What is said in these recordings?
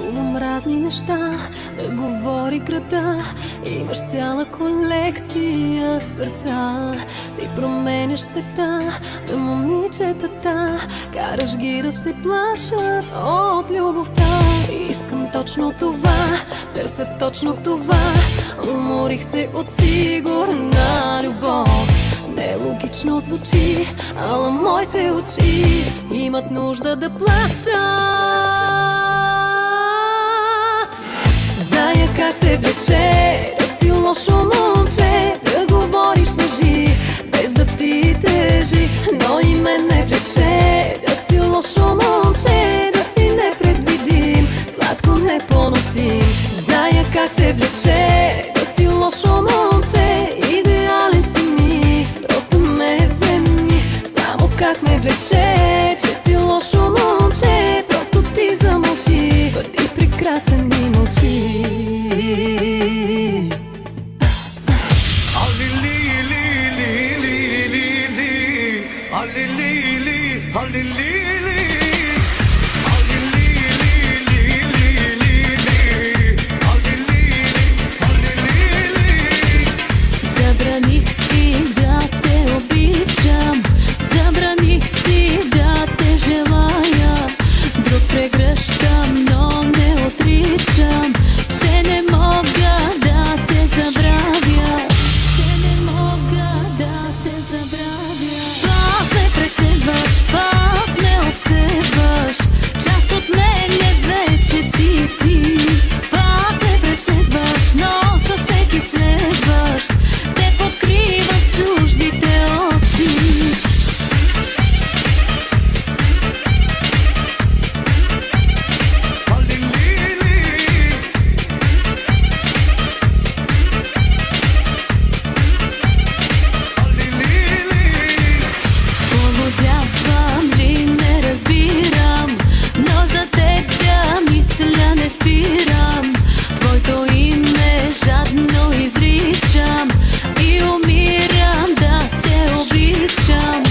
Чувам разни неща, да говори града. Имаш цяла колекция сърца. Ти променяш света на момичетата. Караш ги да се плашат от любовта. Искам точно това, търся точно това. Уморих се от сигурна любов. Нелогично звучи, ала моите очи имат нужда да плачат. Зная как те влече, да си лошо момче, да говориш лъжи, без да ти тежи. Но и мен не влече, да си лошо момче, да си непредвидим, сладко непоносим. Зная как те влече, да си лошо момче, идеален си ми, просто ме вземи. Само как ме влече, че си лошо момче, просто ти замълчи, бъди прекрасен и мълчи. Забраних си да те обичам, забраних си да те желая. Друг прегръщам, но не отричам, че не мога да те забравя, че не мога да те забравя. Пак ме преследваш, пак ме обсебваш, част от мене вече си ти. Пак ме преследваш, но със всеки следваш, те покриват чуждите очи. Поводявам ли, не разбирам, но за теб мисля не спирам. Твоето име жадно изричам и умирам да те обичам,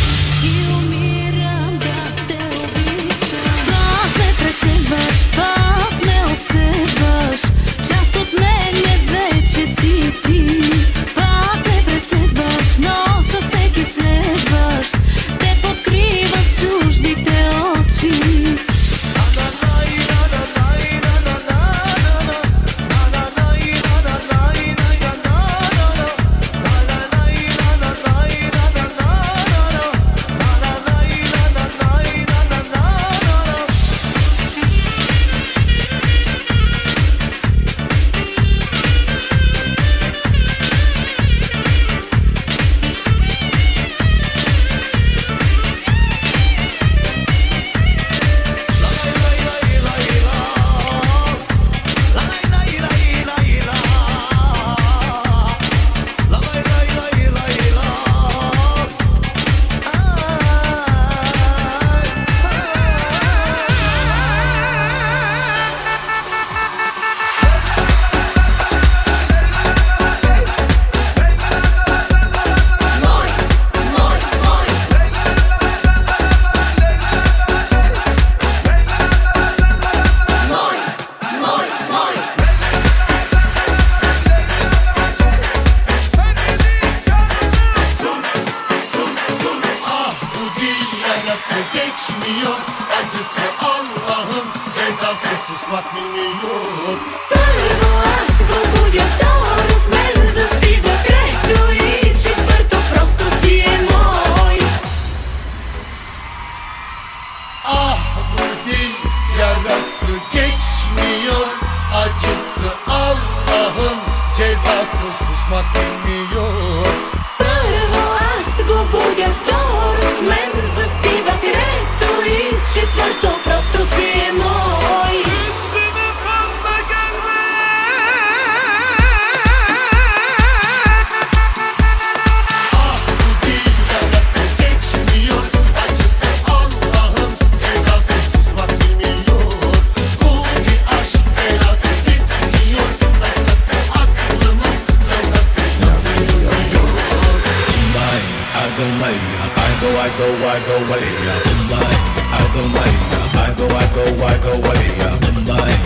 и умирам да те обичам. Пак ме преследваш, пак ме обсебваш, част от мене вече си ти. Пак ме преследваш, но със всеки следваш, те покриват чуждите очи. Geçmiyor, acısı Allah'ın cezası susmak bilmiyor. Първо аз го будя, второ с мен заспива, трето и четвърто просто си е мой. Ah bu dil yarası geçmiyor, acısı Allah'ın cezası susmak bilmiyor. Първо аз го будя, второ с мен заспива, трето и четвърто просто си е мой. Üstüme fazla gelme. Ah bu dil yarası geçmiyor, acısı Allah'ın cezası susmak bilmiyor. Bu bir aşk belası bitmiyor, nasılsa aklımın nasıl yanıyor. I go way, I go way, I go way, I go way, I go way, I go way, I go way,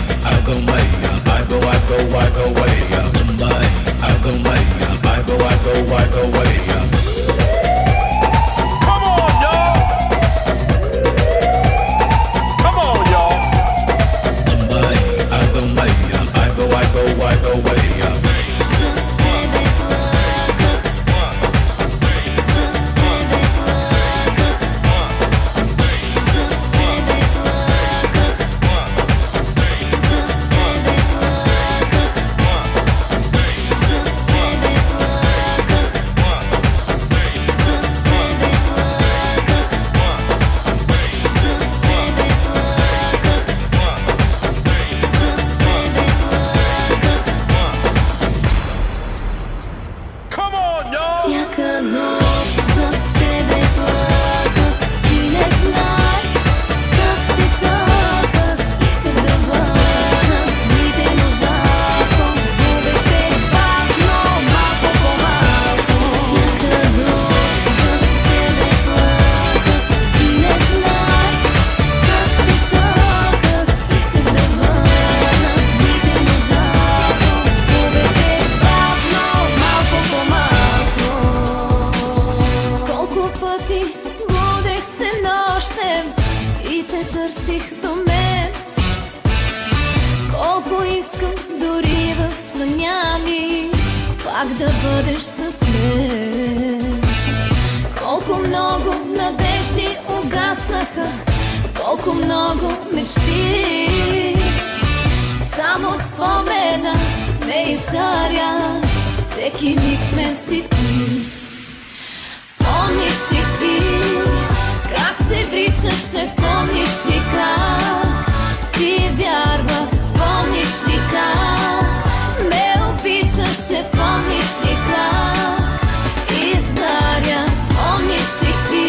как да бъдеш с мен. Колко много надежди угаснаха, колко много мечти. Само спомена ме изгаря, всеки миг ме сити. Помниш ли ти как се вричаше, помниш ли как ти вярва, помниш ли как ме обичаше, помниш ли как изгаря, помниш ли ти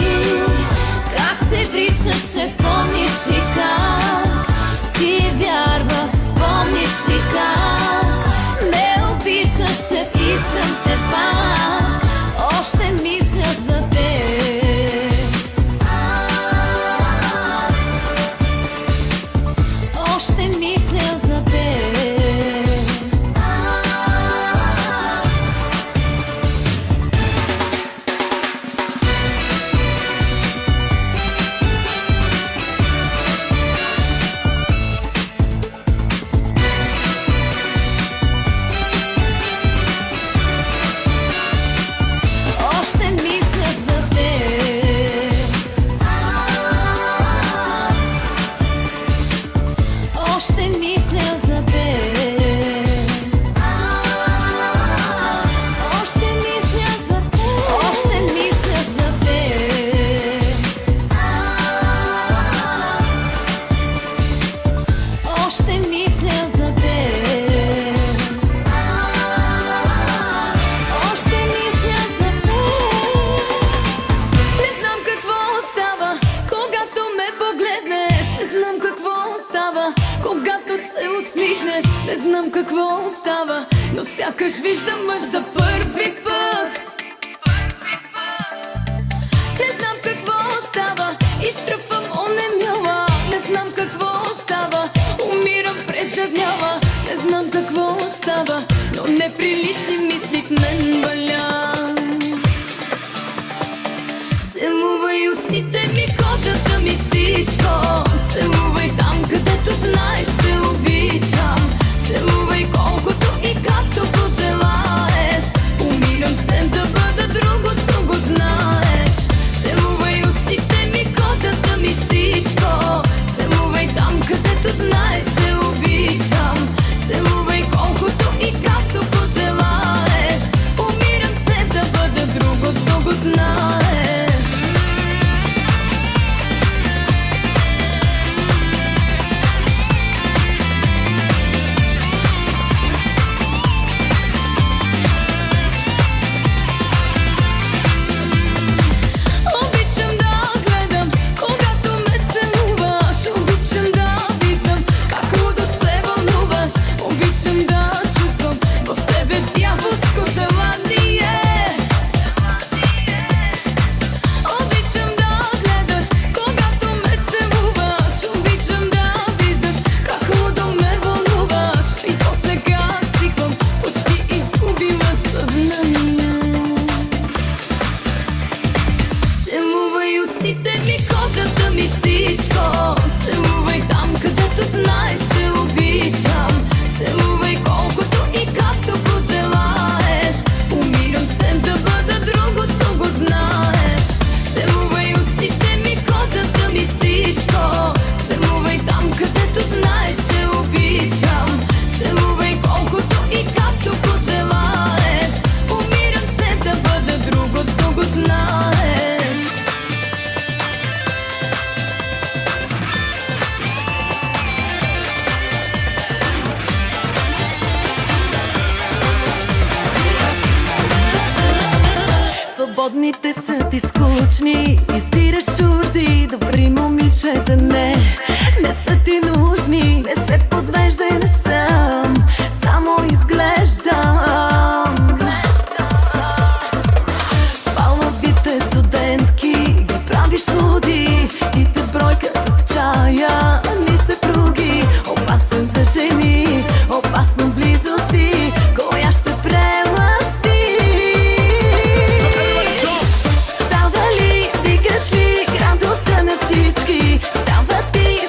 как се вричаше, помниш ли как ти вярва, помниш ли как ме обичаше, искам те пак, още мисля за теб. Още мисля за теб. Още мисля за теб. Още мисля за теб. Още мисля за теб. Още мисля за теб. Още мисля за теб. Още мисля за теб. Не знам какво става, когато ме погледнеш. Не знам какво става, когато се усмихнеш. Не знам какво става, но сякаш виждам мъж за първи път. Не знам какво става, изтръпвам онемяла. Не знам какво става, умирам прежаднява. Не знам какво става, но неприлични мисли в мен валят. Целувай устните ми, кожата ми, всичко. Целувай там, където знаеш, че обичам. Целувай колкото и както пожелаеш. Умирам с теб да бъда другото, го знаеш. Целувай устните ми, кожата ми, всичко. Целувай там, където знаеш, че обичам. Целувай колкото и както пожелаеш. Умирам с теб да бъда другото, го знаеш. Обичам да гледам, когато ме целуваш. Обичам да виждам как лудо се вълнуваш. Обичам да чувствам в тебе дяволско желание. Обичам да гледаш, когато ме целуваш. Обичам да виждаш как лудо ме вълнуваш. И после как свиквам, почти изгубила съзнание. Целувай устните ми, кожата ми, всичко. Целувай там, където знаеш, че обичам. Целувай колкото и както пожелаеш. Умирам с теб да бъда другото, го знаеш. Целувай устните ми, кожата ми, всичко. Целувай там, където знаеш, че обичам. Целувай колкото и както пожелаеш. Умирам с теб да бъда другото, го знаеш. Свободните са ти скучни, избираш чужди, добри момичета не са ти нужни. Не се подвеждай, не съм, само изглеждам. Палмавите студентки ги правиш луди и те бройкат от чая ни съпруги. Опасен за жени, опасно близо си, коя ще преласти. Става ли, дигаш ли градуса на всички? Става ти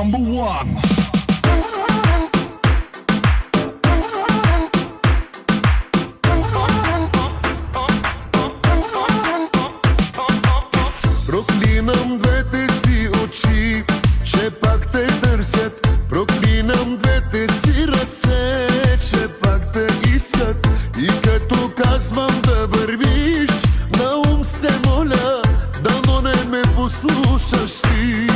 number one. Проклинам двете си очи, че пак те търсят. Проклинам двете си ръце, че пак те искат. И като казвам да вървиш, на ум се моля, дано не ме послушаш ти.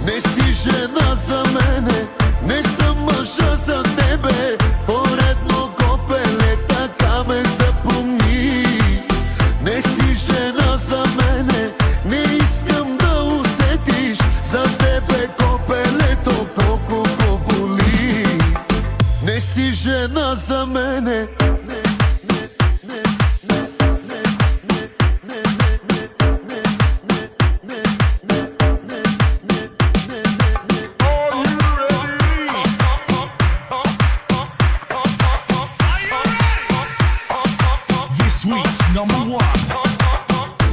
Не си жена за мене, не съм мъжа за тебе. Поредно копеле, така ме запомни. Не си жена за мене, не искам да усетиш. За тебе копелето колко го боли. Не си жена за мене.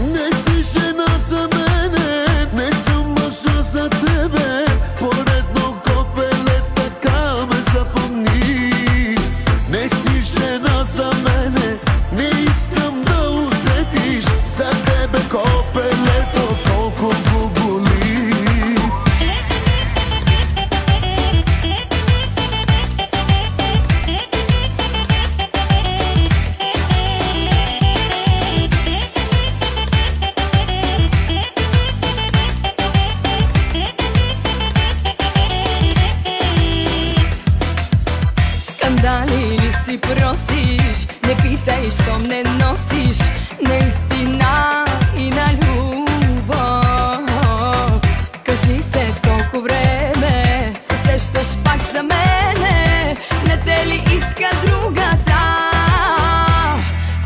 Не си жена за мене, не съм мъжа за тебе. Поредно копеле, така ме запомни. Не си жена за мене, не искам да усетиш. За тебе копелето колко го боли. Скандали ли си просиш? Не питай, щом не носиш наистина и на любов. Кажи след колко време се сещаш пак за мене. Не те ли иска другата?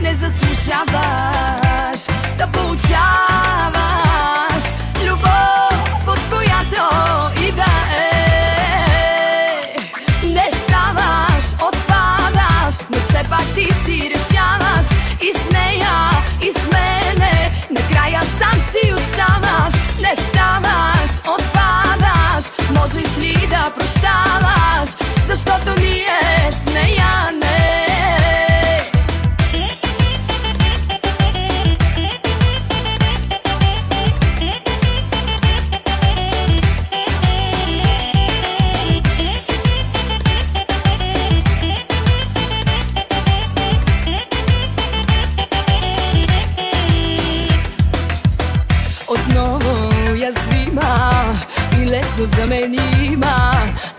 Не заслужаваш да получаваш любов, от която и да е. Не ставаш, отпадаш, но все пак ти си решаваш. И с нея, и с мене, накрая сам си оставаш. Не ставаш, отпадаш, можеш ли да прощаваш? Защото ние с нея не. Отново уязвима и лесно заменима.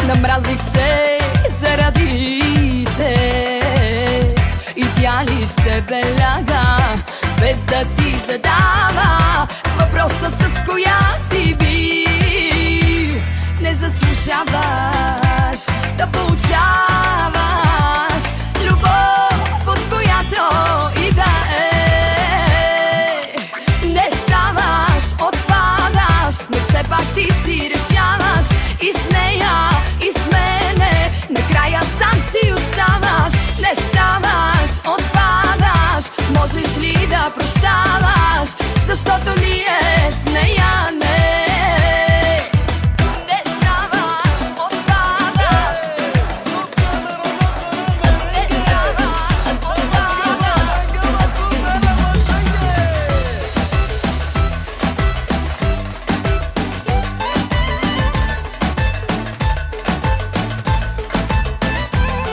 Намразих се заради те. И тя ли с тебе ляга, без да ти задава въпроса с коя си би. Не заслужаваш да получаваш любов, от която и да е. Не ставаш, отпадаш, но все пак ти си решаваш. И с нея, и с мене, накрая сам си оставаш. Не ставаш, отпадаш, можеш ли да прощаваш? Защото ние с нея не. Не ставаш, отпадаш. Не ставаш, отпадаш.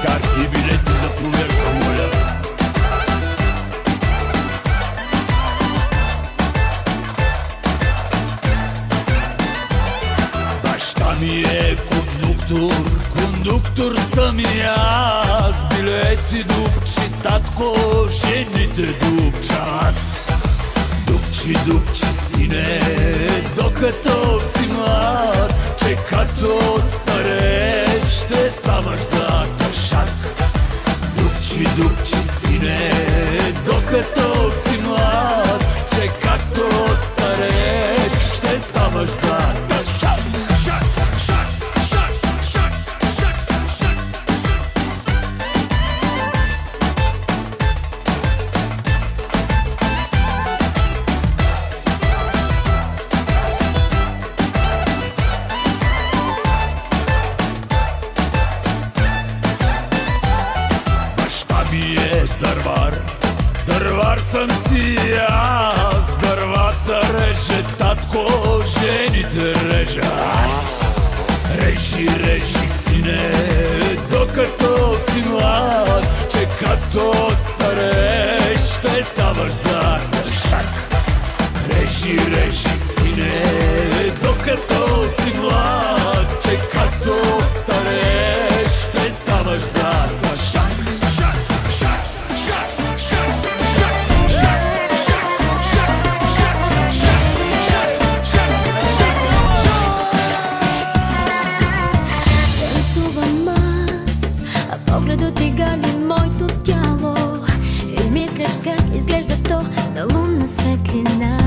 Карти, билети за проверка, моля. Баща ми е кондуктор, кондуктор съм и аз. Билети дупчи, татко, жените дупчат. Дупчи, дупчи, сине, докато си млад, че като стареш ще ставаш за кашак. Дупчи, дупчи, сине, докато си млад, че като стареш ще ставаш за кашак. Шак, шак, шак, шак, шак, шак. режа аз. Режи, режи, сине, докато си млад, че като стареш ще ставаш за шак. Режи, режи, сине, докато си млад, че като стареш ще ставаш за шак. Шак, шак, шак, шак, шак, шак, шак, шак, шак, шак, шак, Танцувам аз, а погледът ти гали моето тяло и мислиш как изглежда то на лунна светлина.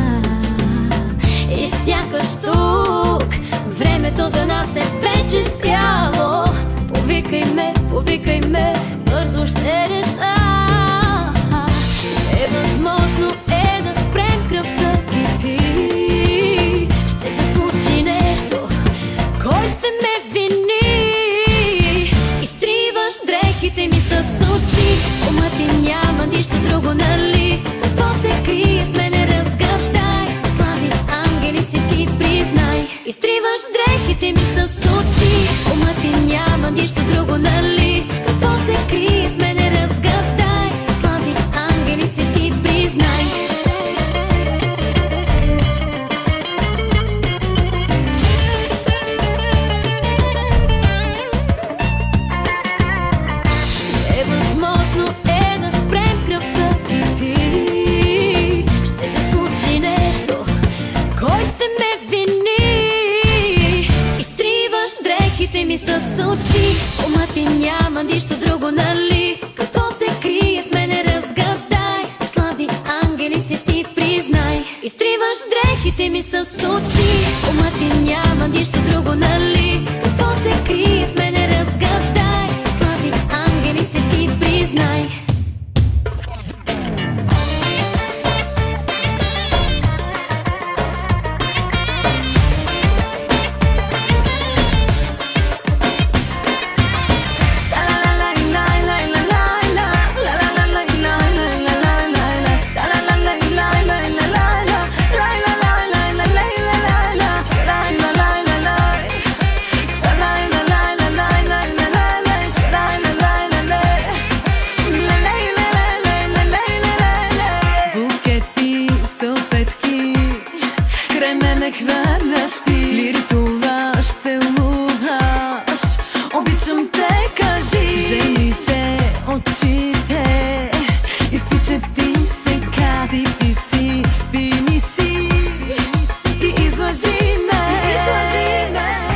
И сякаш тук времето за нас е вече спряло. Повикай ме, бързо ще реша. Невъзможно е да спрем кръвта кипи. Ще се случи нещо, кой ще ме вини? Изтриваш дрехите ми с очи, умът ти няма нищо друго, нали? Какво се крие в мене, разгадай. За слаби ангели си ти признай. Изтриваш дрехите ми с очи, умът ти няма нищо друго, нали? Какво се крие в мене, разгадай. За слаби ангели си ти признай. Невъзможно е да спрем кръвта кипи. Ще се случи нещо, кой ще ме вини? Изтриваш дрехите ми с очи, умът ти няма нищо друго, нали? Какво се крие в мене, разгадай. За слаби ангели си ти признай. Изтриваш дрехите ми с очи, умът ти няма нищо друго, нали? Какво се крие в мене, разгадай. За слаби ангели си ти признай. Букети, салфетки, край мене хвърляш ти. Лиритуваш, целуваш, обичам те, кажи. Жените, очите, изтичат ти сега. Сипи си, пини си и излъжи ме.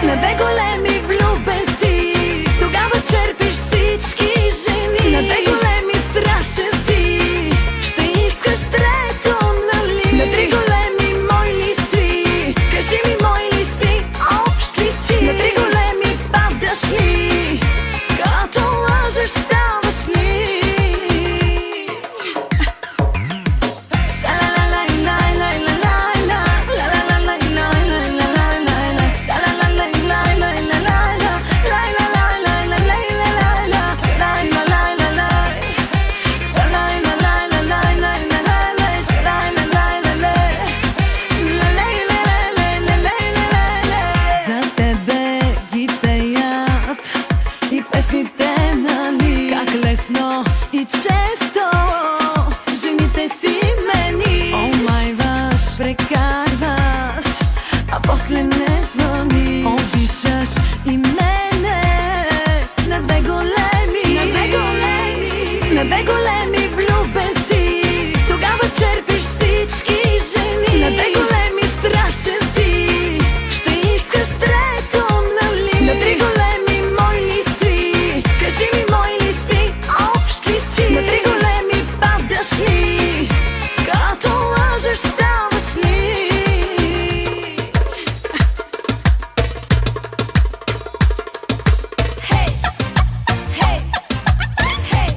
На две големи влюбен си, тогава черпиш всички жени. На две големи страшен си, ще искаш трето, нали? На три големи мой ли си? Кажи ми, мой ли си? Общ ли си? На три големи падаш ли? Като лъжеш, ставаш ли? За тебе ги пеят и песните, нали? Как лесно и често жените си мени. Омайваш, прекарваш, а после не звъни. Обичаш и мене на две големи, на две големи влюбен си, тогава черпиш всички жени. На две големи страшен си, ще искаш трето, нали? На три големи мой ли си? Кажи ми, мой ли си? Общ ли си? На три големи падаш ли? Като лъжеш, ставаш ли? Hey, hey, hey.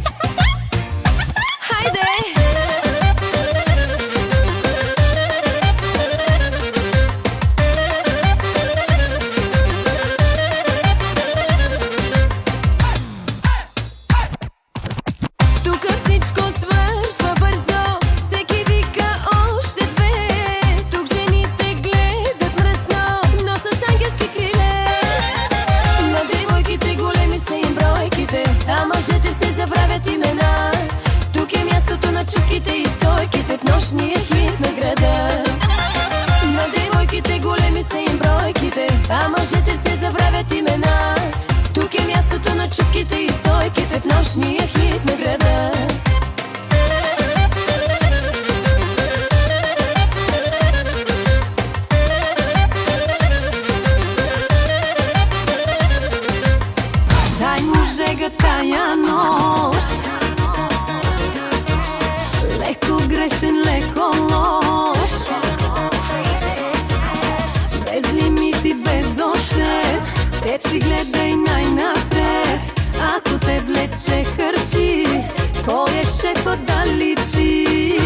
си гледай най-напред. Ако те влече хърчи, кой е шефът да личи?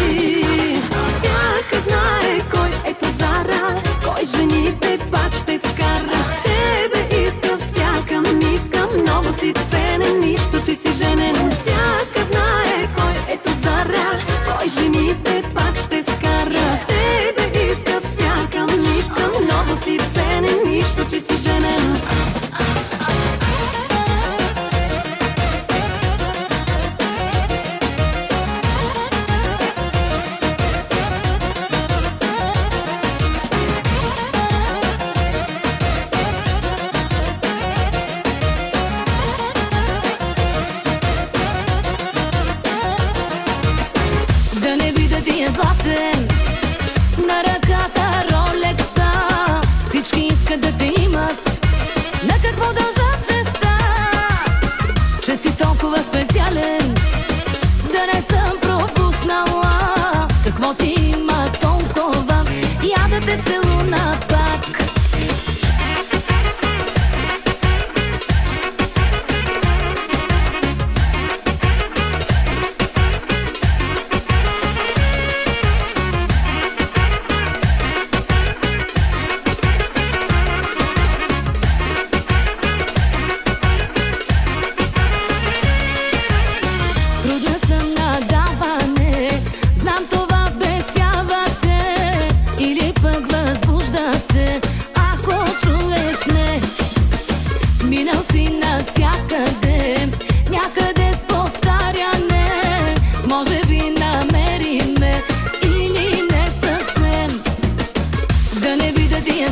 Всяка знае кой е Зара, кой жените пак ще скара. Тебе иска всяка миска, много си ценен, нищо че си женен. Всяка знае кой е Зара, кой жените пак ще скара. Тебе иска всяка миска, много си ценен, нищо че си женен. Златен, на ръката Ролекса, всички искат да те имат. На какво дължат честа? Че си толкова специален, да не съм пропуснала. Какво ти има толкова, я да те целуна пак.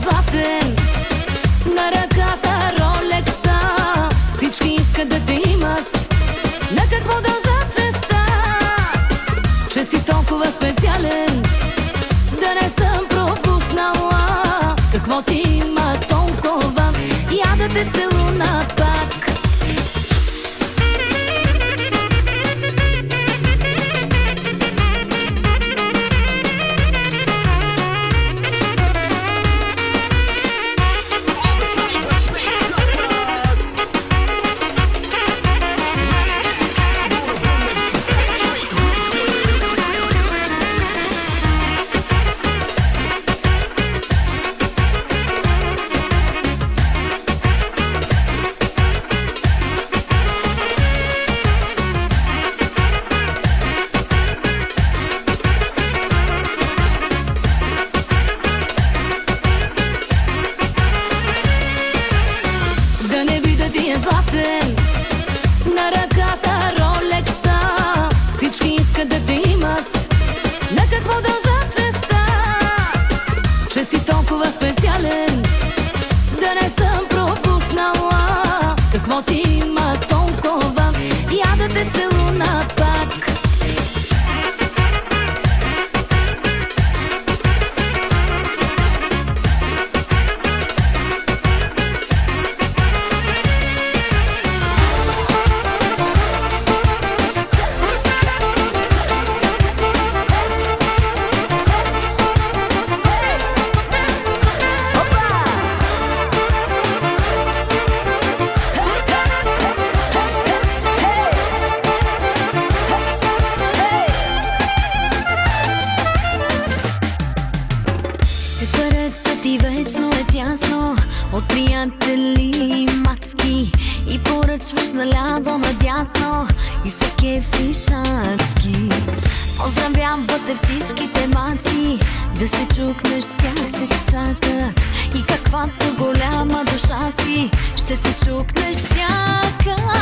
Златен, на ръката Ролекса, всички искат да те имат. На какво дължат честа? Че си толкова специален, да не съм пропуснала. Какво ти има толкова, я да те целуна пак. Златен, на ръката Ролекса, всички искат да те имат. На какво дължат честа? Че си толкова специален, да не съм пропуснала. Какво ти има толкова, я да те целуна пак. Ти вечно е тясно от приятели и мацки, и поръчваш наляво надясно и се кефиш адски. Поздравявате всичките маси, да се чукнеш с тях те чакат. И каквато голяма душа си, ще се чукнеш всяка.